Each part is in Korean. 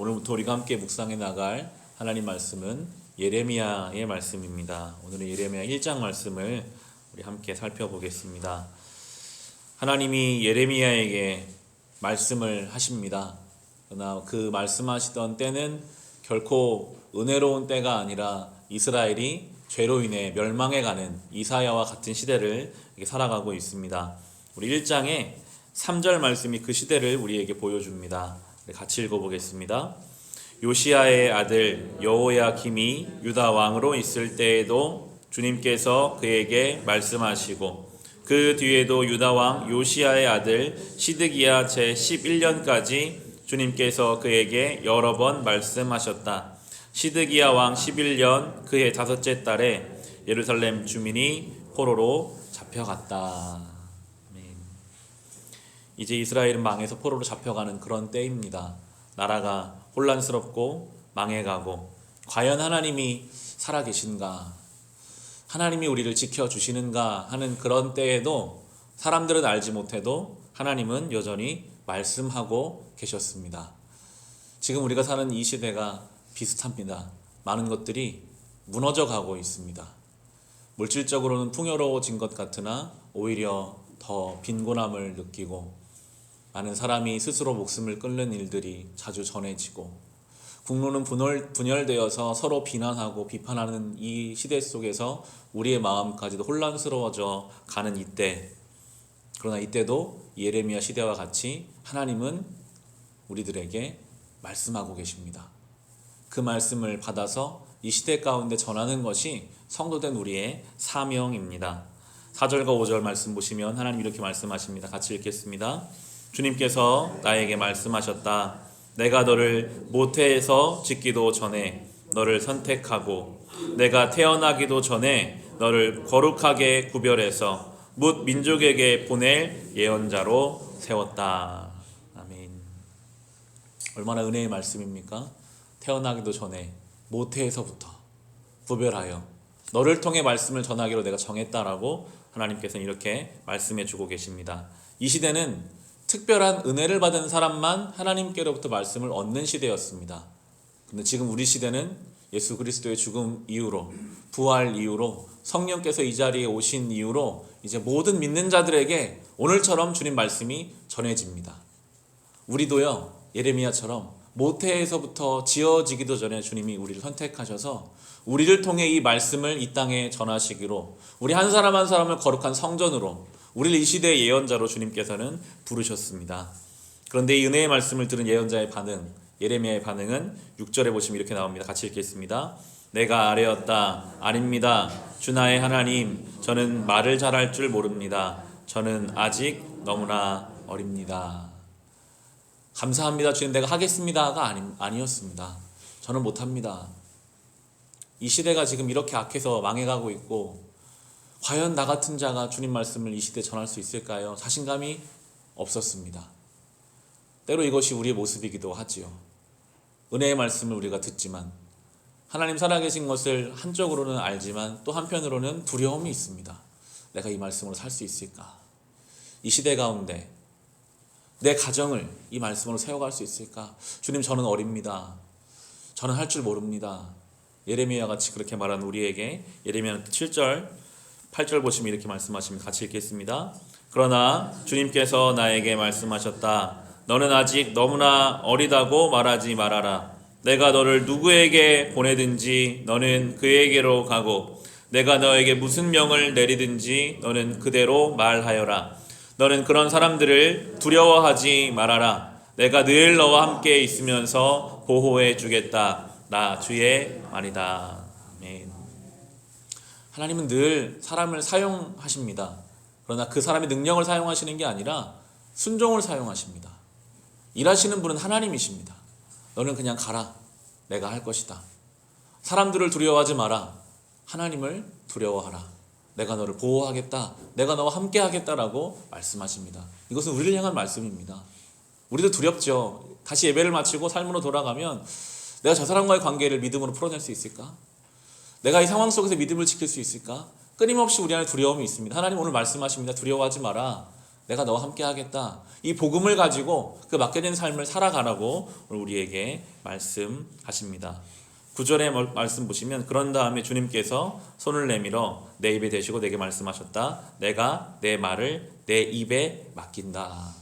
오늘부터 우리가 함께 묵상해 나갈 하나님 말씀은 예레미야의 말씀입니다. 오늘은 예레미야 1장 말씀을 우리 함께 살펴보겠습니다. 하나님이 예레미야에게 말씀을 하십니다. 그러나 그 말씀하시던 때는 결코 은혜로운 때가 아니라 이스라엘이 죄로 인해 멸망해 가는 이사야와 같은 시대를 살아가고 있습니다. 우리 1장에 3절 말씀이 그 시대를 우리에게 보여줍니다. 같이 읽어보겠습니다. 요시야의 아들 여호야김이 유다 왕으로 있을 때에도 주님께서 그에게 말씀하시고 그 뒤에도 유다 왕 요시야의 아들 시드기야 제 11년까지 주님께서 그에게 여러 번 말씀하셨다. 시드기야 왕 11년 그해 5째 달에 예루살렘 주민이 포로로 잡혀갔다. 이제 이스라엘은 망해서 포로로 잡혀가는 그런 때입니다. 나라가 혼란스럽고 망해가고 과연 하나님이 살아계신가? 하나님이 우리를 지켜주시는가 하는 그런 때에도 사람들은 알지 못해도 하나님은 여전히 말씀하고 계셨습니다. 지금 우리가 사는 이 시대가 비슷합니다. 많은 것들이 무너져 가고 있습니다. 물질적으로는 풍요로워진 것 같으나 오히려 더 빈곤함을 느끼고 많은 사람이 스스로 목숨을 끊는 일들이 자주 전해지고 국론은 분열되어서 서로 비난하고 비판하는 이 시대 속에서 우리의 마음까지도 혼란스러워져 가는 이때, 그러나 이때도 예레미야 시대와 같이 하나님은 우리들에게 말씀하고 계십니다. 그 말씀을 받아서 이 시대 가운데 전하는 것이 성도된 우리의 사명입니다. 4절과 5절 말씀 보시면 하나님 이렇게 말씀하십니다. 같이 읽겠습니다. 주님께서 나에게 말씀하셨다. 내가 너를 모태에서 짓기도 전에 너를 선택하고 내가 태어나기도 전에 너를 거룩하게 구별해서 뭇 민족에게 보낼 예언자로 세웠다. 아멘. 얼마나 은혜의 말씀입니까? 태어나기도 전에 모태에서부터 구별하여 너를 통해 말씀을 전하기로 내가 정했다라고 하나님께서는 이렇게 말씀해 주고 계십니다. 이 시대는 특별한 은혜를 받은 사람만 하나님께로부터 말씀을 얻는 시대였습니다. 근데 지금 우리 시대는 예수 그리스도의 죽음 이후로, 부활 이후로, 성령께서 이 자리에 오신 이후로 이제 모든 믿는 자들에게 오늘처럼 주님 말씀이 전해집니다. 우리도요, 예레미야처럼 모태에서부터 지어지기도 전에 주님이 우리를 선택하셔서 우리를 통해 이 말씀을 이 땅에 전하시기로, 우리 한 사람 한 사람을 거룩한 성전으로, 우리를 이 시대의 예언자로 주님께서는 부르셨습니다. 그런데 이 은혜의 말씀을 들은 예언자의 반응, 예레미야의 반응은 6절에 보시면 이렇게 나옵니다. 같이 읽겠습니다. 내가 아뢰었다. 아닙니다. 주 나의 하나님, 저는 말을 잘할 줄 모릅니다. 저는 아직 너무나 어립니다. 감사합니다. 주님, 내가 하겠습니다가 아니었습니다. 저는 못합니다. 이 시대가 지금 이렇게 악해서 망해가고 있고 과연 나 같은 자가 주님 말씀을 이 시대에 전할 수 있을까요? 자신감이 없었습니다. 때로 이것이 우리의 모습이기도 하지요. 은혜의 말씀을 우리가 듣지만 하나님 살아계신 것을 한쪽으로는 알지만 또 한편으로는 두려움이 있습니다. 내가 이 말씀으로 살 수 있을까? 이 시대 가운데 내 가정을 이 말씀으로 세워갈 수 있을까? 주님, 저는 어립니다. 저는 할 줄 모릅니다. 예레미야 같이 그렇게 말한 우리에게 예레미야 7절 8절 보시면 이렇게 말씀하십니다. 같이 읽겠습니다. 그러나 주님께서 나에게 말씀하셨다. 너는 아직 너무나 어리다고 말하지 말아라. 내가 너를 누구에게 보내든지 너는 그에게로 가고 내가 너에게 무슨 명을 내리든지 너는 그대로 말하여라. 너는 그런 사람들을 두려워하지 말아라. 내가 늘 너와 함께 있으면서 보호해 주겠다. 나 주의 말이다. 아멘. 하나님은 늘 사람을 사용하십니다. 그러나 그 사람의 능력을 사용하시는 게 아니라 순종을 사용하십니다. 일하시는 분은 하나님이십니다. 너는 그냥 가라. 내가 할 것이다. 사람들을 두려워하지 마라. 하나님을 두려워하라. 내가 너를 보호하겠다. 내가 너와 함께 하겠다라고 말씀하십니다. 이것은 우리를 향한 말씀입니다. 우리도 두렵죠. 다시 예배를 마치고 삶으로 돌아가면 내가 저 사람과의 관계를 믿음으로 풀어낼 수 있을까? 내가 이 상황 속에서 믿음을 지킬 수 있을까? 끊임없이 우리 안에 두려움이 있습니다. 하나님 오늘 말씀하십니다. 두려워하지 마라. 내가 너와 함께 하겠다. 이 복음을 가지고 그 맡겨진 삶을 살아가라고 우리에게 말씀하십니다. 9절의 말씀 보시면 그런 다음에 주님께서 손을 내밀어 내 입에 대시고 내게 말씀하셨다. 내가 내 말을 내 입에 맡긴다.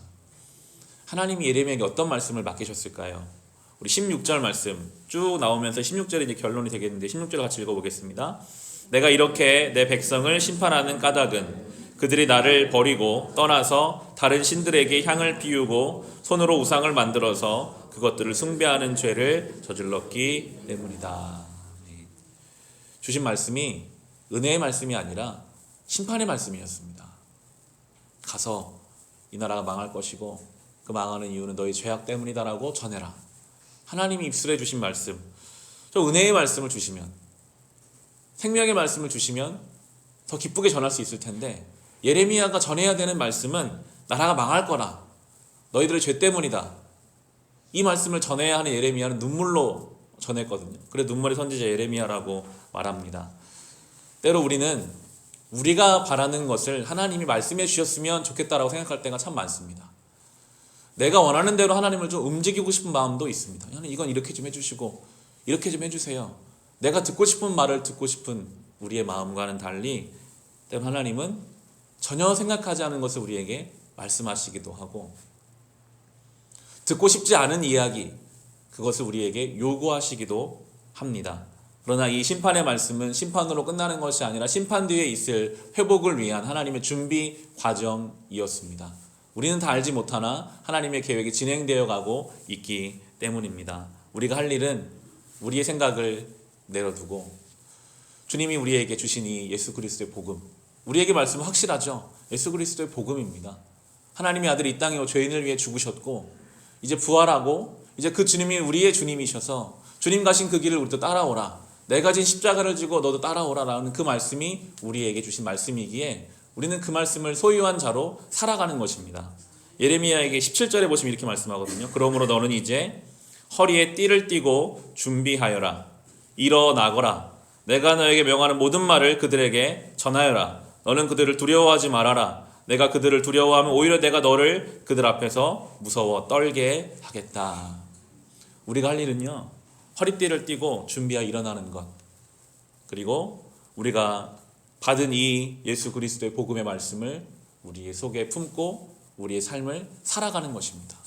하나님이 예레미야에게 어떤 말씀을 맡기셨을까요? 우리 16절 말씀 쭉 나오면서 16절이 이제 결론이 되겠는데 16절 같이 읽어보겠습니다. 내가 이렇게 내 백성을 심판하는 까닭은 그들이 나를 버리고 떠나서 다른 신들에게 향을 피우고 손으로 우상을 만들어서 그것들을 숭배하는 죄를 저질렀기 때문이다. 주신 말씀이 은혜의 말씀이 아니라 심판의 말씀이었습니다. 가서 이 나라가 망할 것이고 그 망하는 이유는 너희 죄악 때문이다라고 전해라. 하나님이 입술에 주신 말씀, 저 은혜의 말씀을 주시면, 생명의 말씀을 주시면 더 기쁘게 전할 수 있을 텐데 예레미야가 전해야 되는 말씀은 나라가 망할 거라, 너희들의 죄 때문이다. 이 말씀을 전해야 하는 예레미야는 눈물로 전했거든요. 그래서 눈물의 선지자 예레미야라고 말합니다. 때로 우리는 우리가 바라는 것을 하나님이 말씀해 주셨으면 좋겠다라고 생각할 때가 참 많습니다. 내가 원하는 대로 하나님을 좀 움직이고 싶은 마음도 있습니다. 하나님 이건 이렇게 좀 해주시고 이렇게 좀 해주세요. 내가 듣고 싶은 말을 듣고 싶은 우리의 마음과는 달리 때로 하나님은 전혀 생각하지 않은 것을 우리에게 말씀하시기도 하고 듣고 싶지 않은 이야기, 그것을 우리에게 요구하시기도 합니다. 그러나 이 심판의 말씀은 심판으로 끝나는 것이 아니라 심판 뒤에 있을 회복을 위한 하나님의 준비 과정이었습니다. 우리는 다 알지 못하나 하나님의 계획이 진행되어 가고 있기 때문입니다. 우리가 할 일은 우리의 생각을 내려두고 주님이 우리에게 주신 이 예수 그리스도의 복음, 우리에게 말씀은 확실하죠. 예수 그리스도의 복음입니다. 하나님의 아들이 이 땅에 죄인을 위해 죽으셨고 이제 부활하고 이제 그 주님이 우리의 주님이셔서 주님 가신 그 길을 우리도 따라오라. 내가 진 십자가를 지고 너도 따라오라 라는 그 말씀이 우리에게 주신 말씀이기에 우리는 그 말씀을 소유한 자로 살아가는 것입니다. 예레미야에게 17절에 보시면 이렇게 말씀하거든요. 그러므로 너는 이제 허리에 띠를 띠고 준비하여라. 일어나거라. 내가 너에게 명하는 모든 말을 그들에게 전하여라. 너는 그들을 두려워하지 말아라. 내가 그들을 두려워하면 오히려 내가 너를 그들 앞에서 무서워 떨게 하겠다. 우리가 할 일은요, 허리띠를 띠고 준비하여 일어나는 것, 그리고 우리가 받은 이 예수 그리스도의 복음의 말씀을 우리의 속에 품고 우리의 삶을 살아가는 것입니다.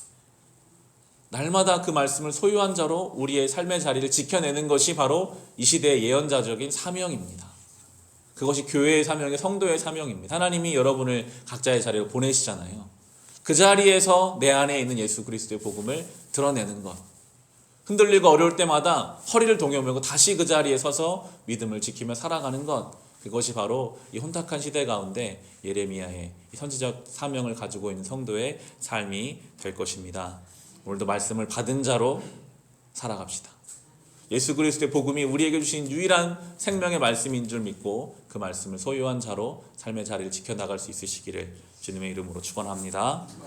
날마다 그 말씀을 소유한 자로 우리의 삶의 자리를 지켜내는 것이 바로 이 시대의 예언자적인 사명입니다. 그것이 교회의 사명이 성도의 사명입니다. 하나님이 여러분을 각자의 자리로 보내시잖아요. 그 자리에서 내 안에 있는 예수 그리스도의 복음을 드러내는 것, 흔들리고 어려울 때마다 허리를 동여매고 다시 그 자리에 서서 믿음을 지키며 살아가는 것, 그것이 바로 이 혼탁한 시대 가운데 예레미야의 선지적 사명을 가지고 있는 성도의 삶이 될 것입니다. 오늘도 말씀을 받은 자로 살아갑시다. 예수 그리스도의 복음이 우리에게 주신 유일한 생명의 말씀인 줄 믿고 그 말씀을 소유한 자로 삶의 자리를 지켜나갈 수 있으시기를 주님의 이름으로 축원합니다.